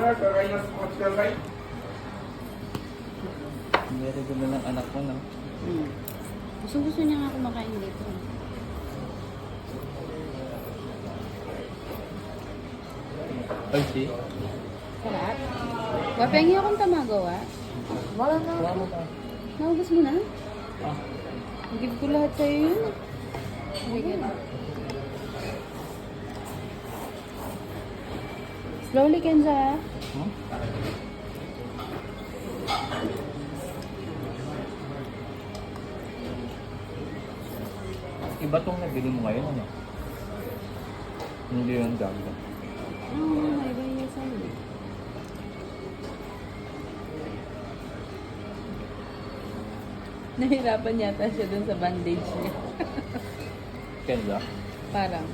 Very good na ng anak ko, no? Gusto niya nga kumakain dito. Ay, si? Sarap. Wapengi akong tamagawa. Wala mo pa. Naubos mo na? Ah. Give ko lahat sa'yo yun. Sige na. Slowly, Kenza. Hmm? Iba tong nabili mo ngayon, ano? Hindi yung dami. May iba sa'yo. Nahirapan yata siya dun sa bandage niya. Kenza? Parang.